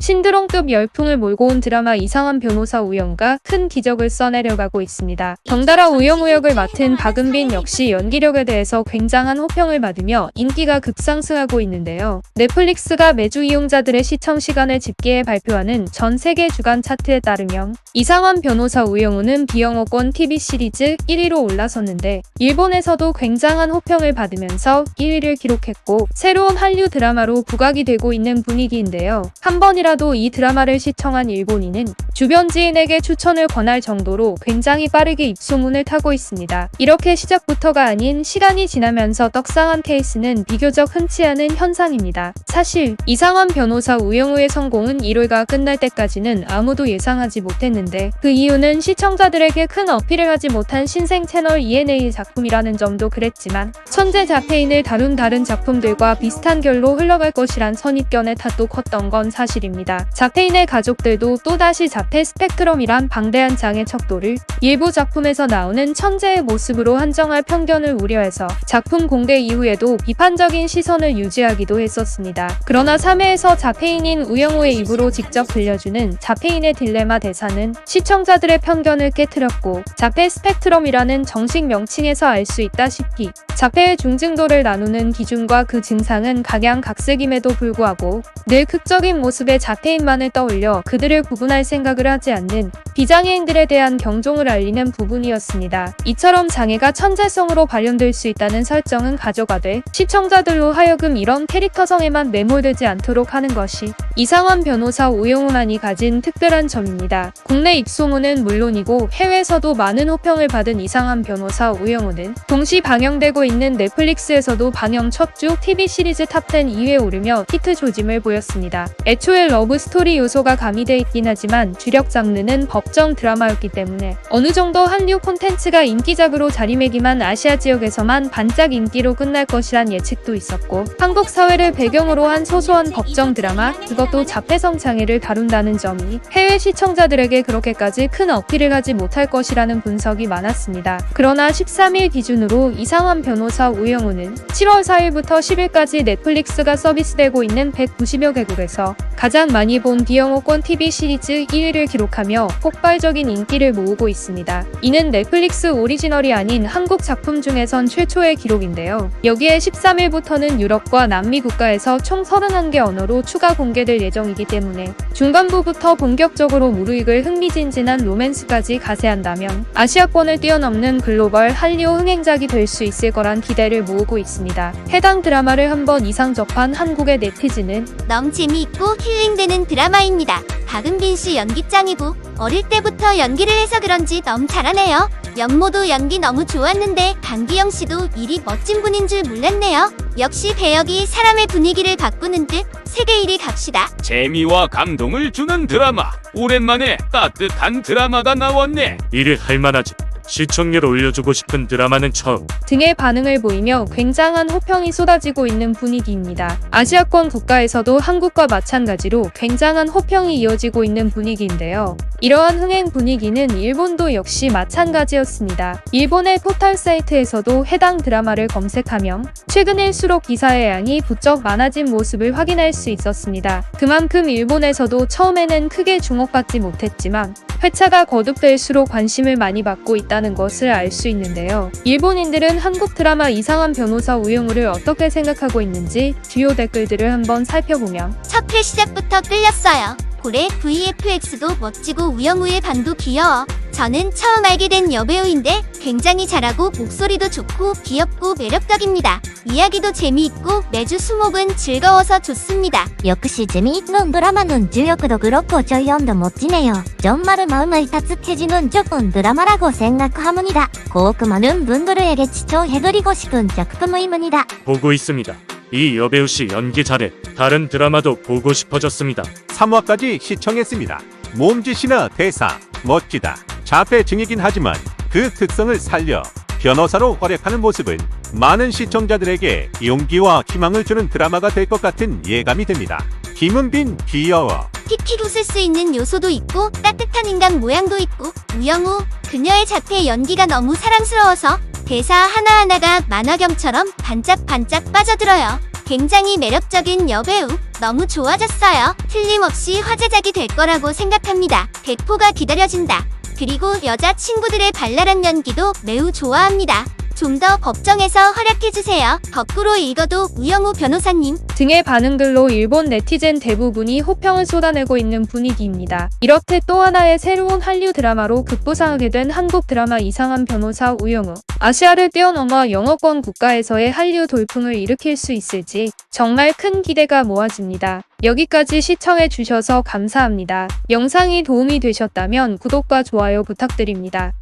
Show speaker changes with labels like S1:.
S1: 신드롬급 열풍을 몰고 온 드라마 이상한 변호사 우영우가 큰 기적을 써내려가고 있습니다. 덩달아 우영우 역을 맡은 박은빈 역시 연기력에 대해서 굉장한 호평을 받으며 인기가 급상승하고 있는데요. 넷플릭스가 매주 이용자들의 시청 시간을 집계해 발표하는 전 세계 주간 차트에 따르면 이상한 변호사 우영우는 비영어권 TV 시리즈 1위로 올라섰는데 일본에서도 굉장한 호평을 받으면서 1위를 기록했고 새로운 한류 드라마로 부각이 되고 있는 분위기인데요. 한 번이라도 이 드라마를 시청한 일본인은 주변 지인에게 추천을 권할 정도로 굉장히 빠르게 입소문을 타고 있습니다. 이렇게 시작부터가 아닌 시간이 지나면서 떡상한 케이스는 비교적 흔치 않은 현상입니다. 사실 이상한 변호사 우영우의 성공은 1회가 끝날 때까지는 아무도 예상하지 못했는데 그 이유는 시청자들에게 큰 어필을 하지 못한 신생 채널 ENA 작품이라는 점도 그랬지만 천재 자폐인을 다룬 다른 작품들과 비슷한 결로 흘러갈 것이란 선입견의 탓도 컸던 건 사실입니다. 자폐인의 가족들도 또다시 자폐 스펙트럼이란 방대한 장애 척도를 일부 작품에서 나오는 천재의 모습으로 한정할 편견을 우려해서 작품 공개 이후에도 비판적인 시선을 유지하기도 했었습니다. 그러나 3회에서 자폐인인 우영우의 입으로 직접 들려주는 자폐인의 딜레마 대사는 시청자들의 편견을 깨트렸고 자폐 스펙트럼이라는 정식 명칭에서 알 수 있다시피 자폐의 중증도를 나누는 기준과 그 증상은 각양각색임에도 불구하고 늘 극적인 모습의 자폐인만을 떠올려 그들을 구분할 생각을 하지 않는 비장애인들에 대한 경종을 알리는 부분이었습니다. 이처럼 장애가 천재성으로 발현될 수 있다는 설정은 가져가되 시청자들로 하여금 이런 캐릭터성에만 매몰되지 않도록 하는 것이 이상한 변호사 우영우만이 가진 특별한 점입니다. 국내 입소문은 물론이고 해외에서도 많은 호평을 받은 이상한 변호사 우영우는 동시 방영되고 있는 넷플릭스에서도 방영 첫 주 TV 시리즈 탑10 2위에 오르며 히트 조짐을 보였습니다. 애초에 러브 스토리 요소가 가미돼 있긴 하지만 주력 장르는 법정 드라마였기 때문에 어느 정도 한류 콘텐츠가 인기작으로 자리매김한 아시아 지역에서만 반짝 인기로 끝날 것이란 예측도 있었고 한국 사회를 배경으로 한 소소한 법정 드라마, 그것도 자폐성 장애를 다룬다는 점이 해외 시청자들에게 그렇게까지 큰 어필을 하지 못할 것이라는 분석이 많았습니다. 그러나 13일 기준으로 이상한 변호사 우영우는 7월 4일부터 10일까지 넷플릭스가 서비스되고 있는 190여 개국에서 가장 많이 본 비영어권 TV 시리즈 1위를 기록하며 폭발적인 인기를 모으고 있습니다. 이는 넷플릭스 오리지널이 아닌 한국 작품 중에선 최초의 기록인데요. 여기에 13일부터는 유럽과 남미 국가에서 총 31개 언어로 추가 공개될 예정이기 때문에 중반부부터 본격적으로 무르익을 흥미진진한 로맨스까지 가세한다면 아시아권을 뛰어넘는 글로벌 한류 흥행작이 될 수 있을 거란 기대를 모으고 있습니다. 해당 드라마를 한 번 이상 접한 한국의 네티즌은
S2: 너무 재미있고 힐링되는 드라마입니다. 박은빈 씨 연기 짱이고 어릴 때부터 연기를 해서 그런지 너무 잘하네요. 연모도 연기 너무 좋았는데 강기영 씨도 이리 멋진 분인 줄 몰랐네요. 역시 배역이 사람의 분위기를 바꾸는 듯 세계 1위 갑시다.
S3: 재미와 감동을 주는 드라마. 오랜만에 따뜻한 드라마가 나왔네.
S4: 1위 할만하지. 시청률 올려주고 싶은 드라마는 처음.
S1: 등의 반응을 보이며 굉장한 호평이 쏟아지고 있는 분위기입니다. 아시아권 국가에서도 한국과 마찬가지로 굉장한 호평이 이어지고 있는 분위기인데요. 이러한 흥행 분위기는 일본도 역시 마찬가지였습니다. 일본의 포털 사이트에서도 해당 드라마를 검색하면 최근일수록 기사의 양이 부쩍 많아진 모습을 확인할 수 있었습니다. 그만큼 일본에서도 처음에는 크게 주목받지 못했지만 회차가 거듭될수록 관심을 많이 받고 있다는 것을 알 수 있는데요. 일본인들은 한국 드라마 이상한 변호사 우영우를 어떻게 생각하고 있는지 주요 댓글들을 한번 살펴보면
S2: 첫 회 시작부터 끌렸어요. 고래 VFX도 멋지고 우영우의 반도 귀여워. 저는 처음 알게 된 여배우인데 굉장히 잘하고 목소리도 좋고 귀엽고 매력적입니다. 이야기도 재미있고 매주 수목은 즐거워서 좋습니다.
S5: 역시 재미있는 드라마는 주역도 그렇고 조연도 멋지네요. 정말 마음을 따뜻해지는 좋은 드라마라고 생각합니다. 꼭 많은 분들에게 시청해드리고 싶은 작품입니다.
S4: 보고 있습니다. 이 여배우씨 연기 잘해. 다른 드라마도 보고 싶어졌습니다.
S6: 3화까지 시청했습니다. 몸짓이나 대사 멋지다. 자폐증이긴 하지만 그 특성을 살려 변호사로 활약하는 모습은 많은 시청자들에게 용기와 희망을 주는 드라마가 될 것 같은 예감이 듭니다. 김은빈 귀여워.
S2: 픽픽 웃을 수 있는 요소도 있고 따뜻한 인간 모양도 있고 우영우 그녀의 자폐 연기가 너무 사랑스러워서 대사 하나하나가 만화경처럼 반짝반짝 빠져들어요. 굉장히 매력적인 여배우. 너무 좋아졌어요. 틀림없이 화제작이 될 거라고 생각합니다. 대포가 기다려진다. 그리고 여자친구들의 발랄한 연기도 매우 좋아합니다. 좀 더 법정에서 활약해주세요. 거꾸로 읽어도 우영우 변호사님.
S1: 등의 반응들로 일본 네티즌 대부분이 호평을 쏟아내고 있는 분위기입니다. 이렇듯 또 하나의 새로운 한류 드라마로 급부상하게 된 한국 드라마 이상한 변호사 우영우. 아시아를 뛰어넘어 영어권 국가에서의 한류 돌풍을 일으킬 수 있을지 정말 큰 기대가 모아집니다. 여기까지 시청해주셔서 감사합니다. 영상이 도움이 되셨다면 구독과 좋아요 부탁드립니다.